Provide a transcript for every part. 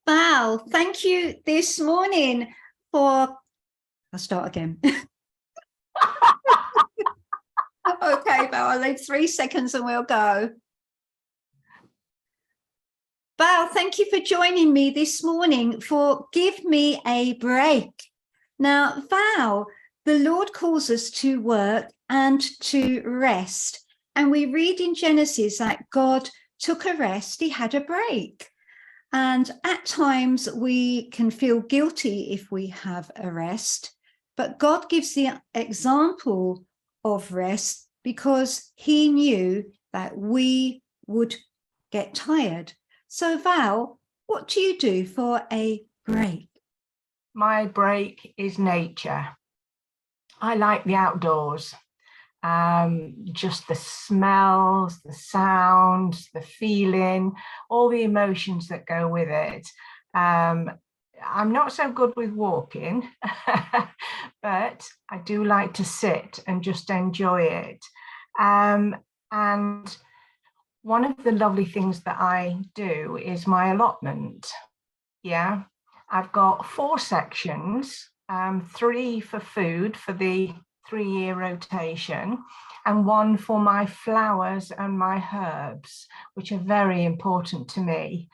Val, thank you this morning for, I'll start again. Okay, Val, I'll leave 3 seconds and we'll go. Val, thank you for joining me this morning for Give Me a Break. Now, Val, the Lord calls us to work and to rest. And we read in Genesis that God took a rest, he had a break. And at times we can feel guilty if we have a rest, but God gives the example of rest because he knew that we would get tired. So Val, what do you do for a break? My break is nature. I like the outdoors. Just the smells, the sounds, the feeling, all the emotions that go with it. I'm not so good with walking, but I do like to sit and just enjoy it. And one of the lovely things that I do is my allotment. Yeah, I've got 4 sections, 3 for food for the 3-year rotation, and 1 for my flowers and my herbs, which are very important to me.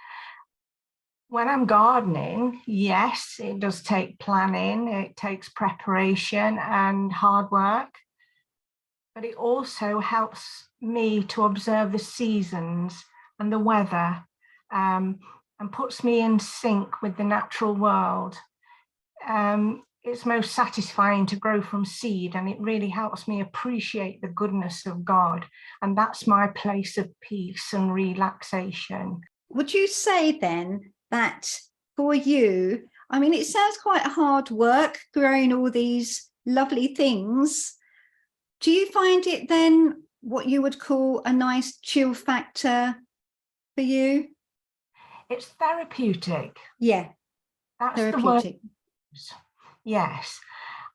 When I'm gardening, yes, it does take planning, it takes preparation and hard work, but it also helps me to observe the seasons and the weather, and puts me in sync with the natural world. It's most satisfying to grow from seed, and it really helps me appreciate the goodness of God. And that's my place of peace and relaxation. Would you say then that for you, I mean, it sounds quite hard work growing all these lovely things. Do you find it then what you would call a nice chill factor for you? It's therapeutic. Yeah, that's therapeutic. The word. Yes.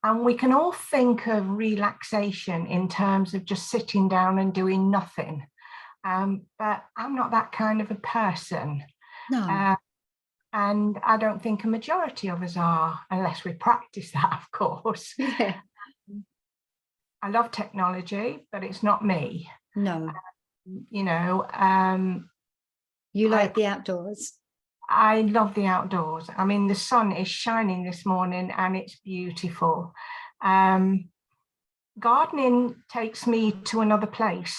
And we can all think of relaxation in terms of just sitting down and doing nothing. But I'm not that kind of a person. No. And I don't think a majority of us are, unless we practice that, of course. Yeah. I love technology, but it's not me. No. You like the outdoors. I love the outdoors. I mean, the sun is shining this morning and it's beautiful. Gardening takes me to another place,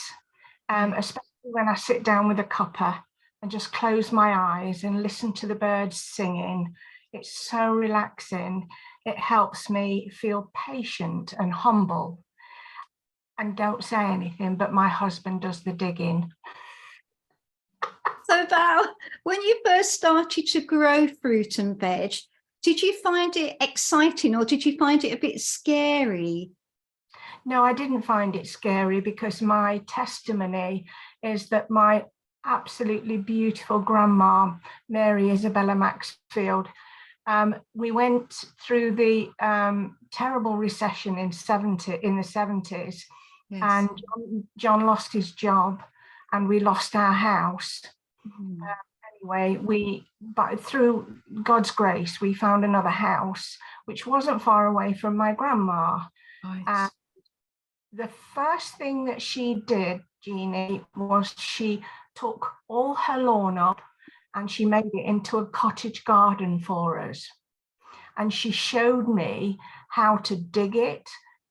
especially when I sit down with a cuppa and just close my eyes and listen to the birds singing. It's so relaxing. It helps me feel patient and humble. And don't say anything, but my husband does the digging. So Val, when you first started to grow fruit and veg, did you find it exciting or did you find it a bit scary? No, I didn't find it scary, because my testimony is that my absolutely beautiful grandma, Mary Isabella Maxfield, we went through the terrible recession in the 70s. Yes. And John lost his job and we lost our house. Anyway, but through God's grace, we found another house, which wasn't far away from my grandma. Nice. The first thing that she did, Jeannie, was she took all her lawn up and she made it into a cottage garden for us. And she showed me how to dig it,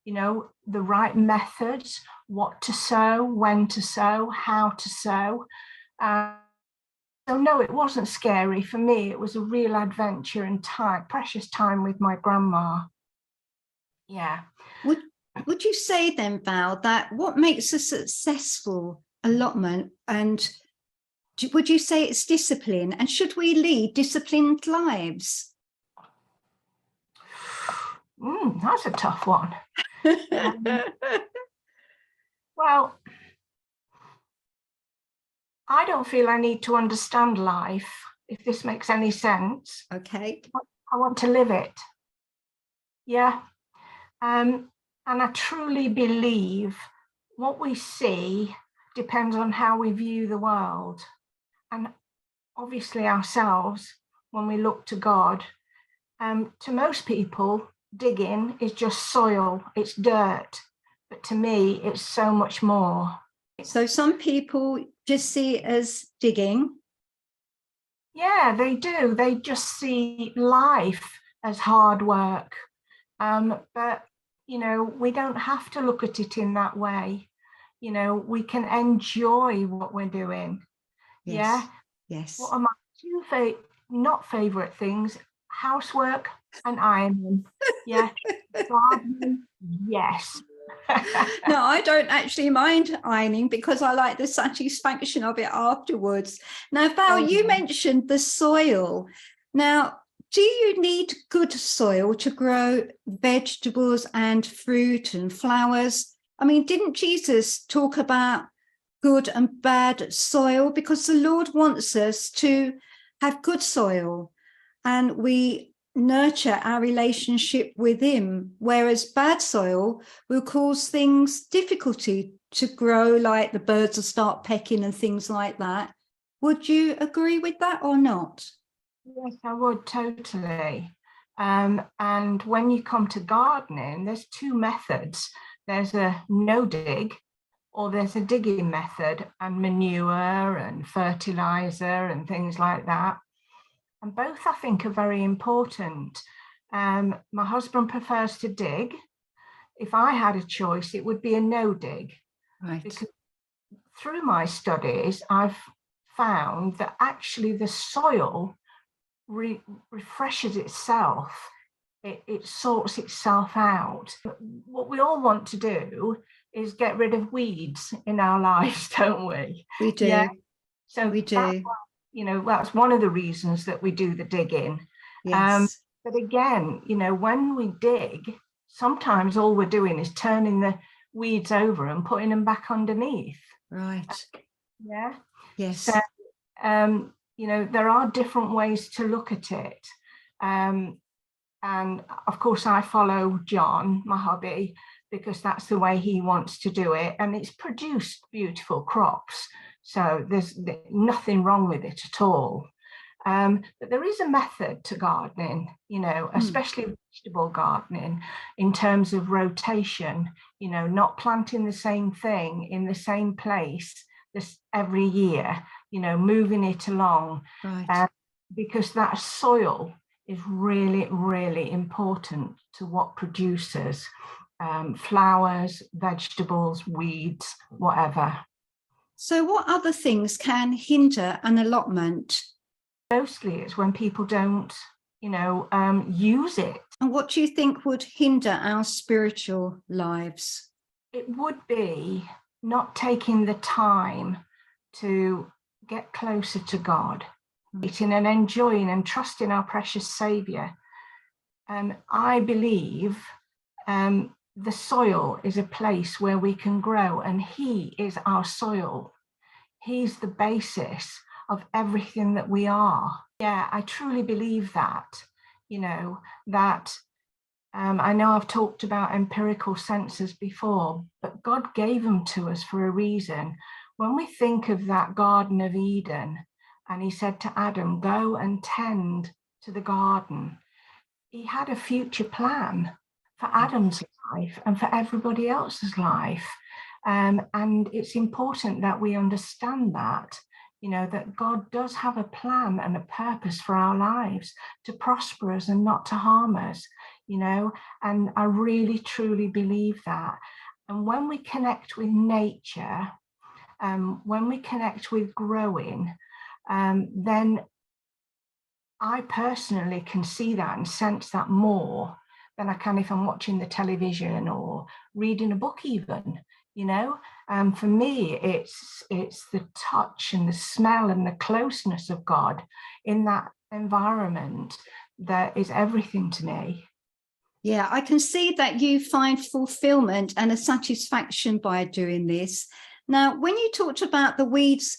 the right methods, what to sow, when to sow, how to sow. So no, it wasn't scary. For me, it was a real adventure and precious time with my grandma. Yeah. Would you say then, Val, that what makes a successful allotment, and would you say it's discipline? And should we lead disciplined lives? That's a tough one. Well, I don't feel I need to understand life, if this makes any sense. Okay. I want to live it. Yeah. And I truly believe what we see depends on how we view the world. And obviously ourselves, when we look to God. To most people, digging is just soil, it's dirt. But to me, it's so much more. So some people just see it as digging. Yeah, they do. They just see life as hard work. But, you know, we don't have to look at it in that way. You know, we can enjoy what we're doing. Yes. Yeah. Yes. What are my two not favourite things? Housework and ironing. Yeah. Gardening, yes. No, I don't actually mind ironing because I like the satisfaction of it afterwards. Now, Val, you mentioned the soil. Now, do you need good soil to grow vegetables and fruit and flowers? I mean, didn't Jesus talk about good and bad soil? Because the Lord wants us to have good soil, and we nurture our relationship with him, whereas bad soil will cause things difficulty to grow, like the birds will start pecking and things like that. Would you agree with that or not? Yes, I would, totally. And when you come to gardening, there's two methods. There's a no dig, or there's a digging method, and manure and fertilizer and things like that. And both, I think, are very important. My husband prefers to dig. If I had a choice, it would be a no dig. Right. Because through my studies, I've found that actually the soil refreshes itself. It sorts itself out. What we all want to do is get rid of weeds in our lives, don't we? We do. Yeah. So we do. You know, that's one of the reasons that we do the digging. Yes. But again, you know, when we dig, sometimes all we're doing is turning the weeds over and putting them back underneath. Right. Yeah. Yes. So, you know, there are different ways to look at it. And of course, I follow John, my hubby, because that's the way he wants to do it. And it's produced beautiful crops. So there's nothing wrong with it at all. But there is a method to gardening, you know, especially vegetable gardening, in terms of rotation, you know, not planting the same thing in the same place this every year, you know, moving it along. Right. Because that soil is really, really important to what produces flowers, vegetables, weeds, whatever. So what other things can hinder an allotment? Mostly it's when people don't, you know, use it. And what do you think would hinder our spiritual lives? It would be not taking the time to get closer to God, eating and enjoying and trusting our precious Saviour. I believe the soil is a place where we can grow, and He is our soil. He's the basis of everything that we are. Yeah, I truly believe that, you know, that I know I've talked about empirical senses before, but God gave them to us for a reason. When we think of that Garden of Eden, and he said to Adam, go and tend to the garden, he had a future plan for Adam's life and for everybody else's life. And it's important that we understand that, you know, that God does have a plan and a purpose for our lives, to prosper us and not to harm us, you know, and I really, truly believe that. And when we connect with nature, when we connect with growing, then I personally can see that and sense that more than I can if I'm watching the television or reading a book even, you know. For me, it's the touch and the smell and the closeness of God in that environment that is everything to me. Yeah, I can see that you find fulfillment and a satisfaction by doing this. Now, when you talked about the weeds,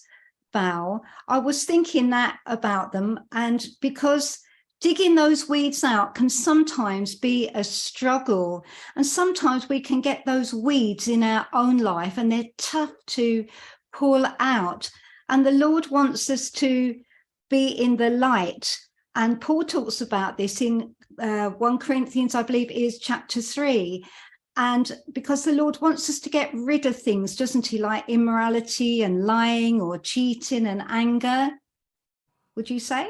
Val, I was thinking that about them, and because digging those weeds out can sometimes be a struggle, and sometimes we can get those weeds in our own life and they're tough to pull out, and the Lord wants us to be in the light And Paul talks about this in 1 Corinthians, I believe, is chapter 3. And because the Lord wants us to get rid of things, doesn't he, like immorality and lying or cheating and anger, would you say?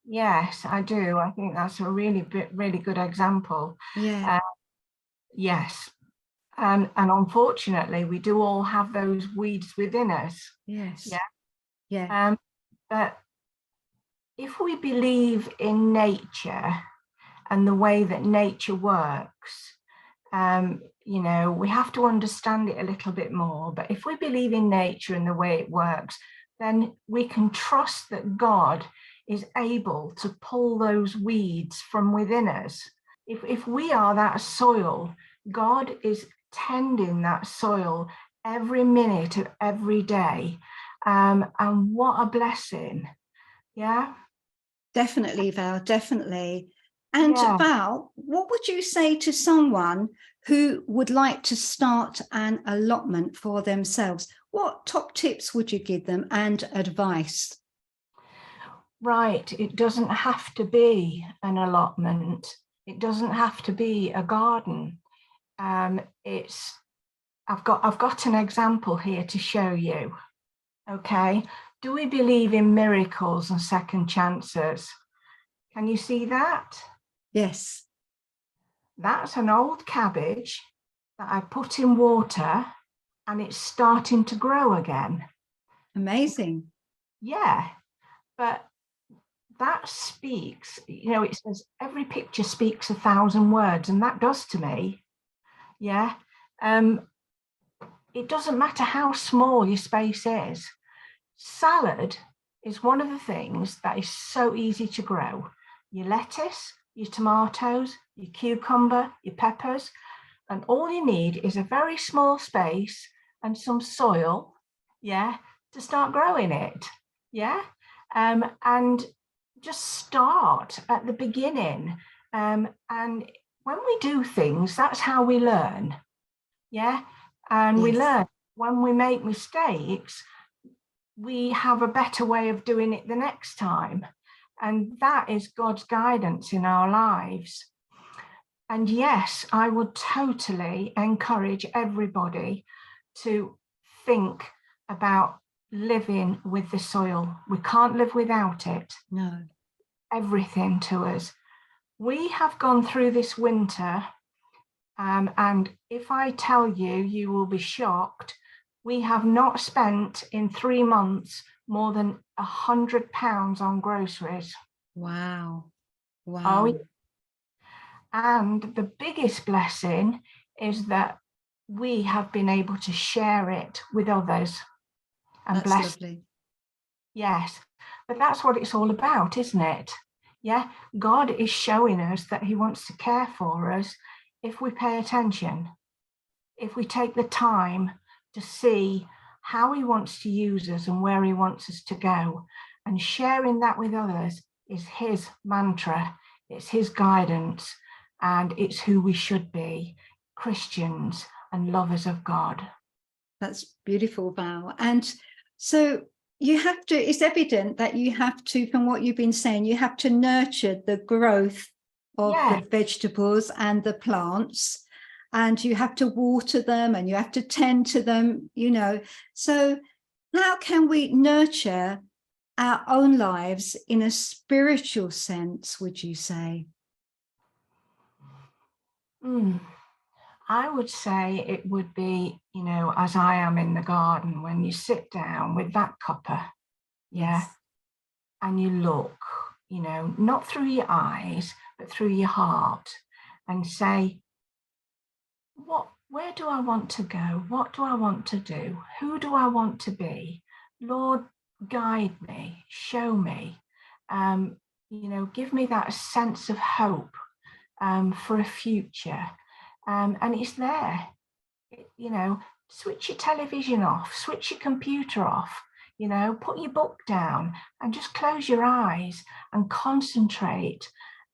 Yes, I do. I think that's a really good example. Yeah. Yes. And unfortunately, we do all have those weeds within us. Yes. Yeah. Yeah. But if we believe in nature and the way that nature works, you know, we have to understand it a little bit more. But if we believe in nature and the way it works, then we can trust that God is able to pull those weeds from within us. If we are that soil, God is tending that soil every minute of every day. And what a blessing. Yeah. Definitely, Val, definitely. And Yeah. Val, what would you say to someone who would like to start an allotment for themselves? What top tips would you give them and advice? Right. It doesn't have to be an allotment. It doesn't have to be a garden. I've got an example here to show you. Okay. Do we believe in miracles and second chances? Can you see that? Yes. That's an old cabbage that I put in water and it's starting to grow again. Amazing. Yeah. But that speaks, you know, it says every picture speaks 1,000 words, and that does to me. Yeah. It doesn't matter how small your space is. Salad is one of the things that is so easy to grow. Your lettuce, your tomatoes, your cucumber, your peppers, and all you need is a very small space and some soil, yeah, to start growing it. Yeah. And just start at the beginning. And when we do things, that's how we learn. Yeah. And we Yes. learn when we make mistakes, we have a better way of doing it the next time. And that is God's guidance in our lives. And yes, I would totally encourage everybody to think about living with the soil. We can't live without it. No. Everything to us. We have gone through this winter, and if I tell you, you will be shocked. We have not spent in 3 months more than £100 on groceries. Wow. Wow. Oh, and the biggest blessing is that we have been able to share it with others and That's bless. lovely. Yes, but that's what it's all about, isn't it? Yeah, God is showing us that he wants to care for us if we pay attention, if we take the time to see how he wants to use us and where he wants us to go. And sharing that with others is his mantra, it's his guidance, and it's who we should be, Christians and lovers of God. That's beautiful, Val. And so you have to, it's evident that you have to, from what you've been saying, you have to nurture the growth of the vegetables and the plants, and you have to water them and you have to tend to them, you know. So how can we nurture our own lives in a spiritual sense, would you say? I would say it would be, you know, as I am in the garden, when you sit down with that cuppa, yeah, Yes. and you look, you know, not through your eyes, but through your heart, and say, where do I want to go? What do I want to do? Who do I want to be? Lord, guide me, show me, you know, give me that sense of hope for a future. And it's there, you know, switch your television off, switch your computer off, you know, put your book down and just close your eyes and concentrate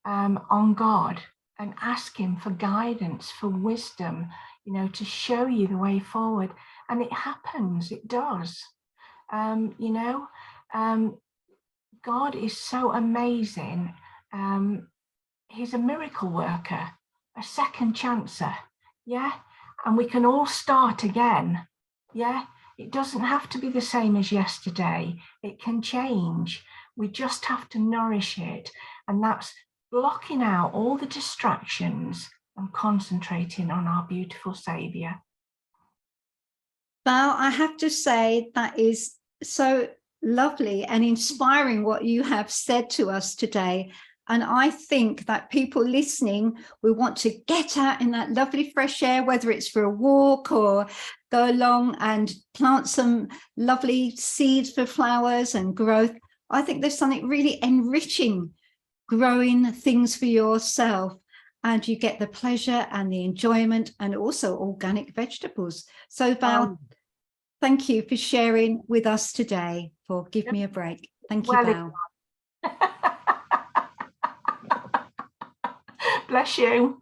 on God and ask him for guidance, for wisdom, you know, to show you the way forward. And it happens, it does, you know. God is so amazing. He's a miracle worker, a second chancer. Yeah. And we can all start again. Yeah. It doesn't have to be the same as yesterday. It can change. We just have to nourish it. And that's blocking out all the distractions and concentrating on our beautiful Saviour. Val, I have to say that is so lovely and inspiring what you have said to us today. And I think that people listening will want to get out in that lovely fresh air, whether it's for a walk or go along and plant some lovely seeds for flowers and growth. I think there's something really enriching growing things for yourself, and you get the pleasure and the enjoyment and also organic vegetables. So Val, thank you for sharing with us today for Give Me a Break. Thank you, Val. Bless you.